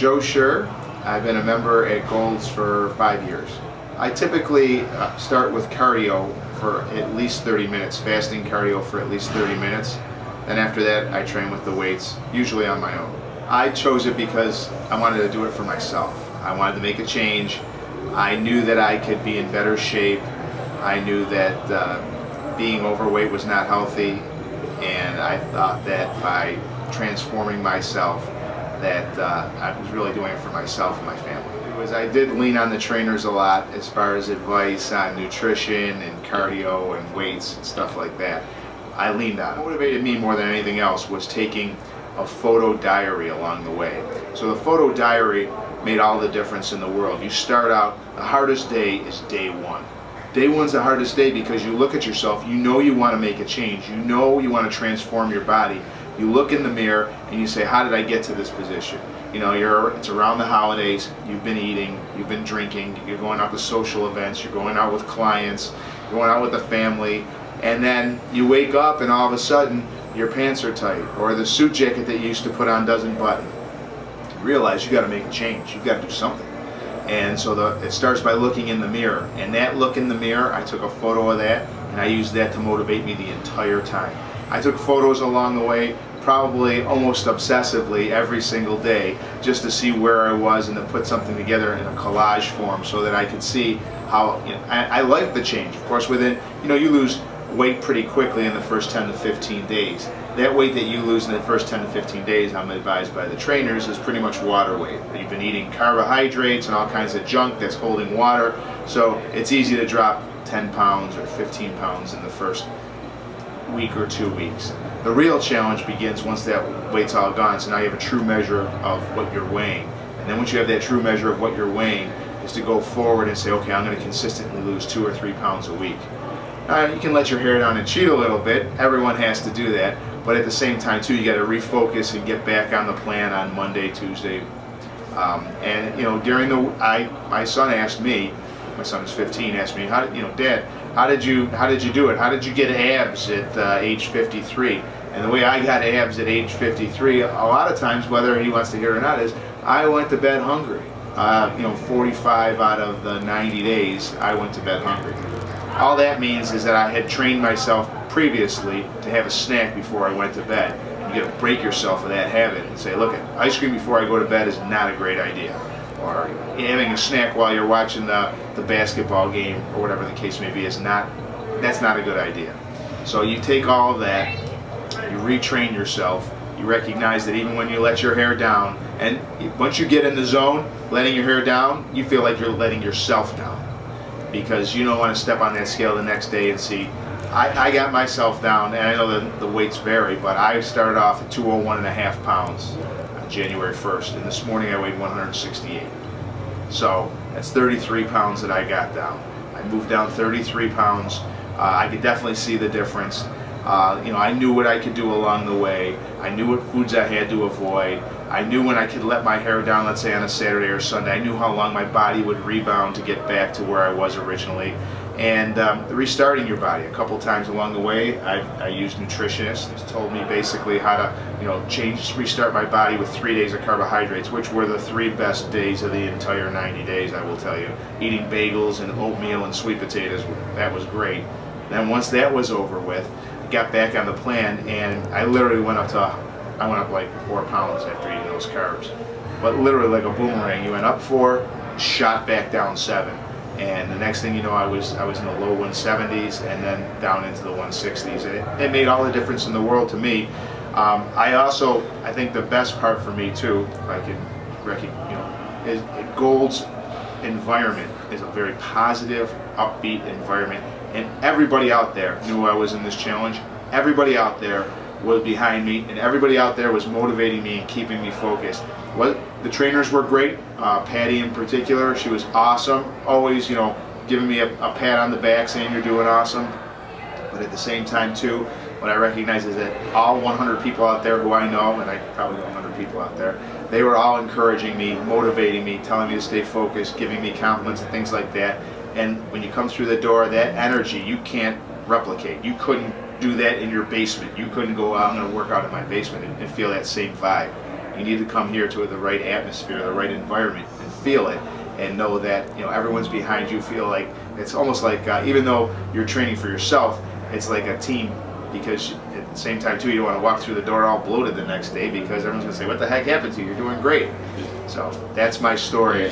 Shur. I've been a member at Gold's for 5 years. I typically start with cardio for at least 30 minutes, fasting cardio for at least 30 minutes. Then after that, I train with the weights, usually on my own. I chose it because I wanted to do it for myself. I wanted to make a change. I knew that I could be in better shape. I knew that being overweight was not healthy, and I thought that by transforming myself, that I was really doing it for myself and my family. I did lean on the trainers a lot as far as advice on nutrition and cardio and weights and stuff like that. I leaned on it. What motivated me more than anything else was taking a photo diary along the way. So the photo diary made all the difference in the world. You start out, the hardest day is day one. Day one's the hardest day because you look at yourself, you know you want to make a change, you know you want to transform your body. You look in the mirror and you say, how did I get to this position? You know, it's around the holidays, you've been eating, you've been drinking, you're going out to social events, you're going out with clients, you're going out with the family, and then you wake up and all of a sudden your pants are tight, or the suit jacket that you used to put on doesn't button. You realize you got to make a change, you've got to do something. And so it starts by looking in the mirror, and that look in the mirror, I took a photo of that, and I used that to motivate me the entire time. I took photos along the way, probably almost obsessively every single day, just to see where I was and to put something together in a collage form so that I could see how, you know, I like the change. Of course, within, you know, you lose weight pretty quickly in the first 10 to 15 days. That weight that you lose in the first 10 to 15 days, I'm advised by the trainers, is pretty much water weight. You've been eating carbohydrates and all kinds of junk that's holding water, so it's easy to drop 10 pounds or 15 pounds in the first week or 2 weeks. The real challenge begins once that weight's all gone, so now you have a true measure of what you're weighing. And then once you have that true measure of what you're weighing, is to go forward and say, okay, I'm going to consistently lose 2 or 3 pounds a week. You can let your hair down and cheat a little bit. Everyone has to do that. But at the same time, too, you got to refocus and get back on the plan on Monday, Tuesday. And you know, my son asked me, my son is 15, asked me, Dad, how did you do it? How did you get abs at age 53? And the way I got abs at age 53, a lot of times, whether he wants to hear it or not, is I went to bed hungry. 45 out of the 90 days, I went to bed hungry. All that means is that I had trained myself previously to have a snack before I went to bed. You got to break yourself of that habit and say, look, ice cream before I go to bed is not a great idea. Or having a snack while you're watching the basketball game or whatever the case may be that's not a good idea. So you take all of that, you retrain yourself, you recognize that even when you let your hair down, and once you get in the zone, letting your hair down, you feel like you're letting yourself down. Because you don't want to step on that scale the next day and see, I got myself down, and I know that the weights vary, but I started off at 201.5 pounds on January 1st, and this morning I weighed 168. So that's 33 pounds that I got down. I moved down 33 pounds. I could definitely see the difference. I knew what I could do along the way. I knew what foods I had to avoid. I knew when I could let my hair down, let's say on a Saturday or Sunday. I knew how long my body would rebound to get back to where I was originally. And restarting your body. A couple times along the way, I used nutritionists who told me basically how to, restart my body with 3 days of carbohydrates, which were the 3 best days of the entire 90 days, I will tell you. Eating bagels and oatmeal and sweet potatoes, that was great. Then once that was over with, got back on the plan, and I literally went up like 4 pounds after eating those carbs. But literally like a boomerang, you went up 4, shot back down 7. And the next thing you know, I was in the low 170s and then down into the 160s. And it made all the difference in the world to me. I think the best part for me too, if I could is Gold's environment is a very positive, upbeat environment. And everybody out there knew I was in this challenge. Everybody out there was behind me, and everybody out there was motivating me and keeping me focused. The trainers were great. Patty in particular, she was awesome. Always, giving me a pat on the back saying you're doing awesome. But at the same time too, what I recognize is that all 100 people out there who I know, and I probably know 100 people out there, they were all encouraging me, motivating me, telling me to stay focused, giving me compliments and things like that. And when you come through the door, that energy you can't replicate. You couldn't do that in your basement. You couldn't go out, I'm going to work out in my basement and feel that same vibe. You need to come here to the right atmosphere, the right environment, and feel it, and know that everyone's behind you. Feel like it's almost like even though you're training for yourself, it's like a team, because at the same time too, you don't want to walk through the door all bloated the next day, because everyone's gonna say, "What the heck happened to you? You're doing great." So that's my story.